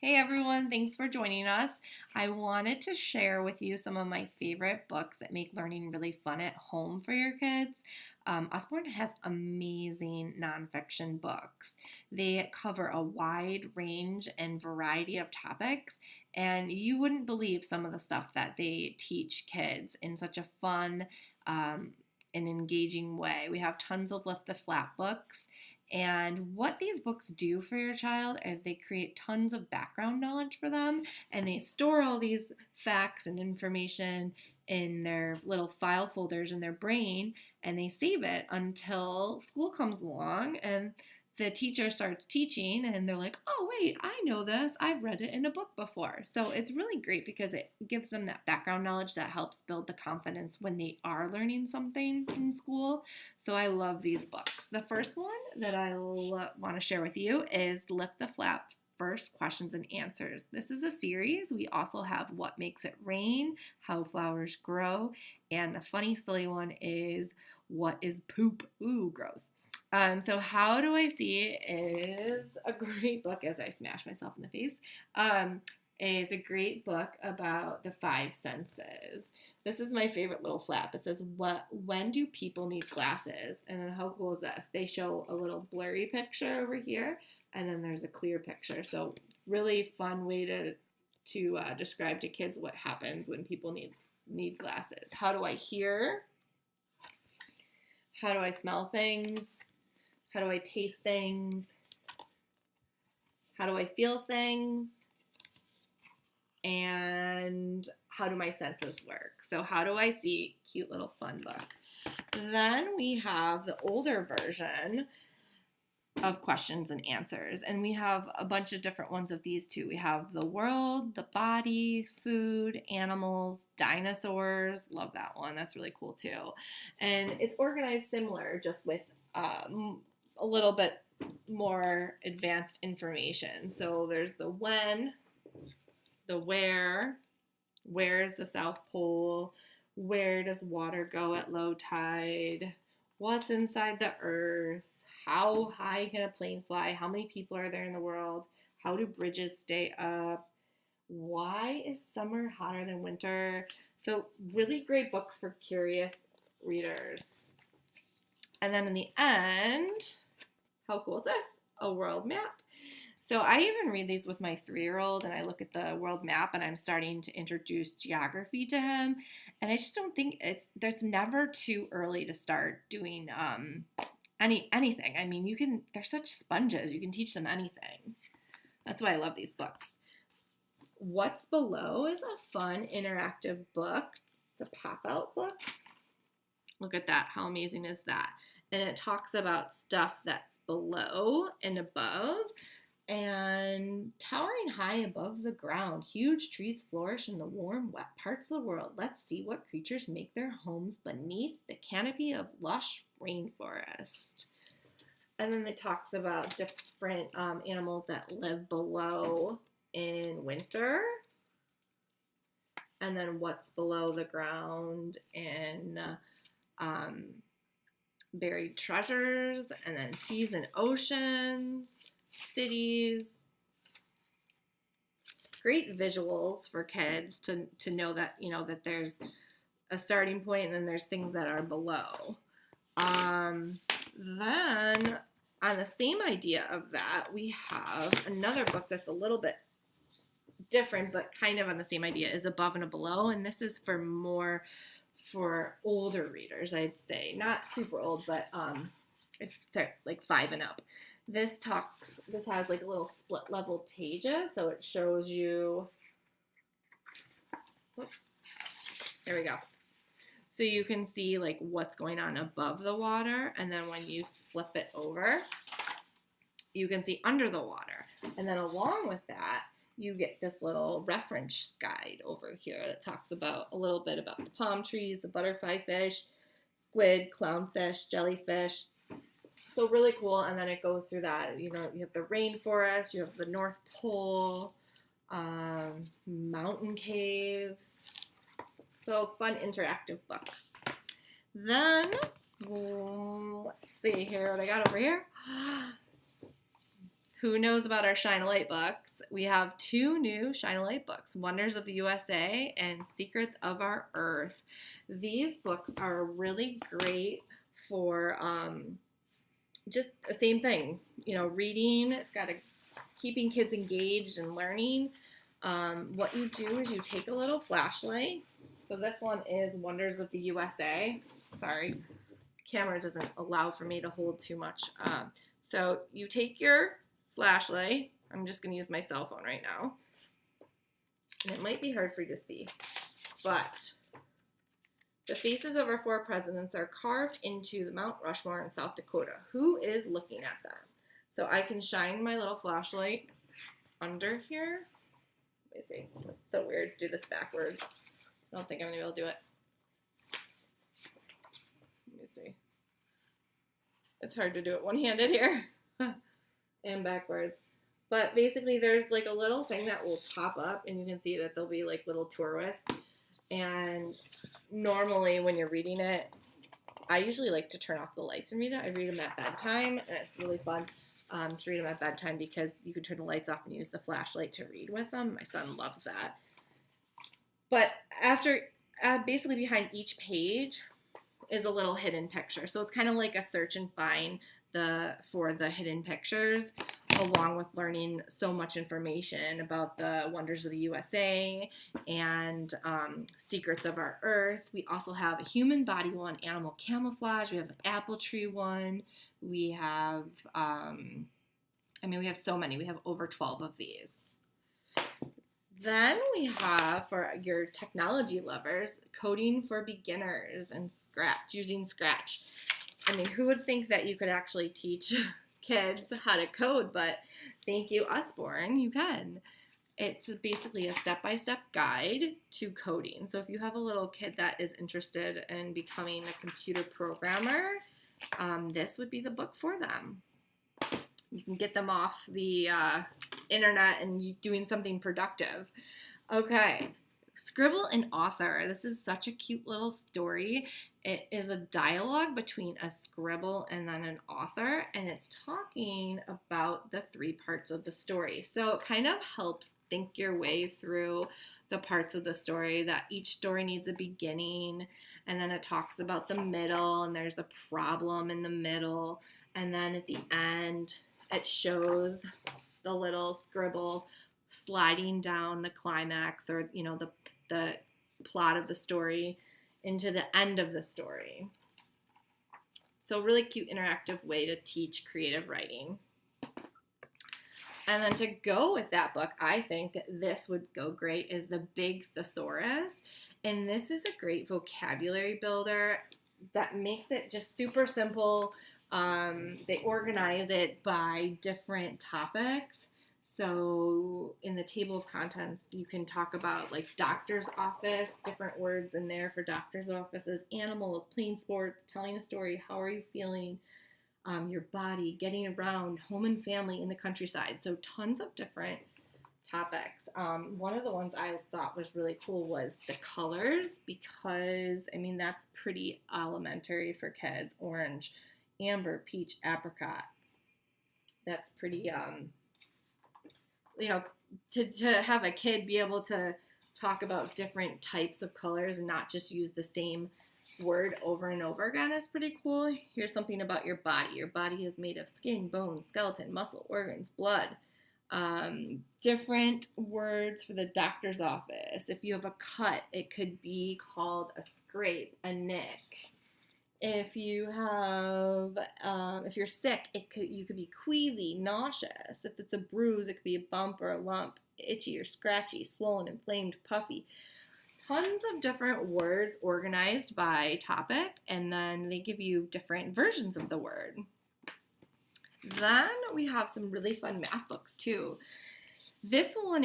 Hey everyone, thanks for joining us. I wanted to share with you some of my favorite books that make learning really fun at home for your kids. Usborne has amazing nonfiction books. They cover a wide range and variety of topics, and you wouldn't believe some of the stuff that they teach kids in such a fun and engaging way. We have tons of Lift the Flap books. And what these books do for your child is they create tons of background knowledge for them, and they store all these facts and information in their little file folders in their brain, and they save it until school comes along and the teacher starts teaching and they're like, oh, wait, I know this. I've read it in a book before. So it's really great because it gives them that background knowledge that helps build the confidence when they are learning something in school. So I love these books. The first one that I want to share with you is Lift the Flap First Questions and Answers. This is a series. We also have What Makes It Rain, How Flowers Grow, and the funny, silly one is What is Poop? Ooh, gross. So How Do I See is a great book, as I smash myself in the face. Is a great book about the five senses. This is my favorite little flap. It says, when do people need glasses? And then how cool is this? They show a little blurry picture over here, and then there's a clear picture. So really fun way to describe to kids what happens when people need glasses. How do I hear? How do I smell things? How do I taste things? How do I feel things? And how do my senses work? So how do I see? Cute little fun book. Then we have the older version of questions and answers. And we have a bunch of different ones of these too. We have the world, the body, food, animals, dinosaurs. Love that one. That's really cool too. And it's organized similar, just with a little bit more advanced information. So there's the when, the where's the South Pole, where does water go at low tide, what's inside the earth, how high can a plane fly, how many people are there in the world, how do bridges stay up, why is summer hotter than winter. So really great books for curious readers. And then in the end, how cool is this? A world map. So I even read these with my 3-year-old, and I look at the world map and I'm starting to introduce geography to him. And I just don't think there's never too early to start doing anything. I mean, they're such sponges. You can teach them anything. That's why I love these books. What's Below is a fun interactive book. It's a pop-out book. Look at that. How amazing is that? And it talks about stuff that's below and above. And towering high above the ground, huge trees flourish in the warm, wet parts of the world. Let's see what creatures make their homes beneath the canopy of lush rainforest. And then it talks about different animals that live below in winter. And then what's below the ground in buried treasures, and then seas and oceans, cities. Great visuals for kids to know that, that there's a starting point and then there's things that are below. Then on the same idea of that, we have another book that's a little bit different, but kind of on the same idea, is Above and Below. And this is for older readers, I'd say. Not super old, but it's like 5 and up. This has like a little split level pages, so it shows you, there we go. So you can see like what's going on above the water, and then when you flip it over, you can see under the water. And then along with that, you get this little reference guide over here that talks about a little bit about the palm trees, the butterfly fish, squid, clownfish, jellyfish. So really cool. And then it goes through that, you have the rainforest, you have the North Pole, mountain caves. So fun interactive book. Then, let's see here what I got over here. Who knows about our Shine a Light books? We have 2 new Shine a Light books, Wonders of the USA and Secrets of Our Earth. These books are really great for just the same thing, reading. It's got keeping kids engaged and learning. What you do is you take a little flashlight. So this one is Wonders of the USA. Sorry, camera doesn't allow for me to hold too much. So you take your flashlight. I'm just going to use my cell phone right now. And it might be hard for you to see, but the faces of our 4 presidents are carved into the Mount Rushmore in South Dakota. Who is looking at them? So I can shine my little flashlight under here. Let me see. It's so weird to do this backwards. I don't think I'm going to be able to do it. Let me see. It's hard to do it one-handed here and backwards. But basically there's like a little thing that will pop up and you can see that there'll be like little tourists. And normally when you're reading it, I usually like to turn off the lights and read it. I read them at bedtime and it's really fun to read them at bedtime because you can turn the lights off and use the flashlight to read with them. My son loves that. But basically behind each page is a little hidden picture. So it's kind of like a search and find for the hidden pictures, along with learning so much information about the Wonders of the USA and Secrets of Our Earth. We also have a human body one, animal camouflage. We have an apple tree one. We have, we have so many. We have over 12 of these. Then we have, for your technology lovers, coding for beginners and using Scratch. Who would think that you could actually teach kids how to code? But thank you, Usborne, you can. It's basically a step-by-step guide to coding. So if you have a little kid that is interested in becoming a computer programmer, this would be the book for them. You can get them off the internet and doing something productive. Okay, Scribble and Author. This is such a cute little story. It is a dialogue between a scribble and then an author, and it's talking about the 3 parts of the story. So it kind of helps think your way through the parts of the story, that each story needs a beginning, and then it talks about the middle, and there's a problem in the middle, and then at the end, it shows the little scribble sliding down the climax or, the plot of the story into the end of the story. So really cute interactive way to teach creative writing. And then to go with that book, I think this would go great, is The Big Thesaurus. And this is a great vocabulary builder that makes it just super simple. They organize it by different topics. So in the table of contents, you can talk about like doctor's office, different words in there for doctor's offices, animals, playing sports, telling a story, how are you feeling, your body, getting around, home and family in the countryside. So tons of different topics. One of the ones I thought was really cool was the colors, because that's pretty elementary for kids. Orange, amber, peach, apricot. That's pretty to have a kid be able to talk about different types of colors and not just use the same word over and over again is pretty cool. Here's something about your body. Your body is made of skin, bones, skeleton, muscle, organs, blood. Different words for the doctor's office. If you have a cut, it could be called a scrape, a nick. If you have, if you're sick, you could be queasy, nauseous. If it's a bruise, it could be a bump or a lump, itchy or scratchy, swollen, inflamed, puffy. Tons of different words organized by topic, and then they give you different versions of the word. Then we have some really fun math books too. This one,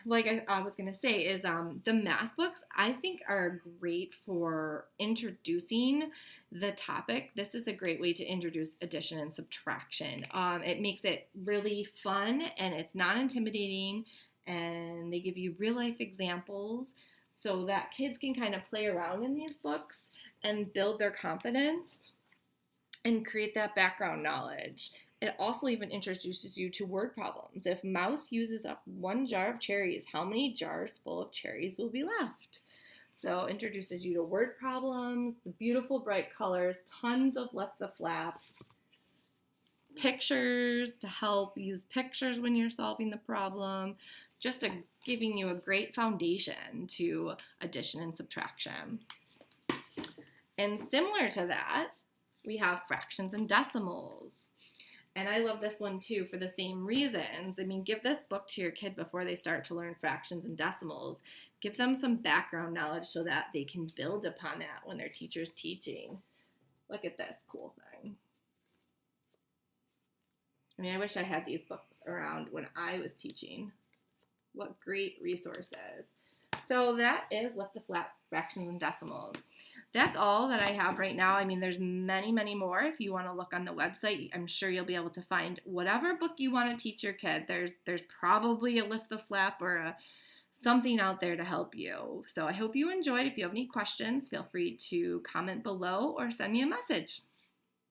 like I was going to say, is the math books I think are great for introducing the topic. This is a great way to introduce addition and subtraction. It makes it really fun and it's not intimidating, and they give you real life examples so that kids can kind of play around in these books and build their confidence and create that background knowledge. It also even introduces you to word problems. If Mouse uses up 1 jar of cherries, how many jars full of cherries will be left? So introduces you to word problems, the beautiful bright colors, tons of lift the flaps, pictures to help, use pictures when you're solving the problem, just giving you a great foundation to addition and subtraction. And similar to that, we have fractions and decimals. And I love this one too for the same reasons. I mean, give this book to your kid before they start to learn fractions and decimals. Give them some background knowledge so that they can build upon that when their teacher's teaching. Look at this cool thing. I mean, I wish I had these books around when I was teaching. What great resources. So that is Lift the Flap, fractions and decimals. That's all that I have right now. I mean, there's many, many more. If you want to look on the website, I'm sure you'll be able to find whatever book you want to teach your kid. There's probably a Lift the Flap or something out there to help you. So I hope you enjoyed. If you have any questions, feel free to comment below or send me a message.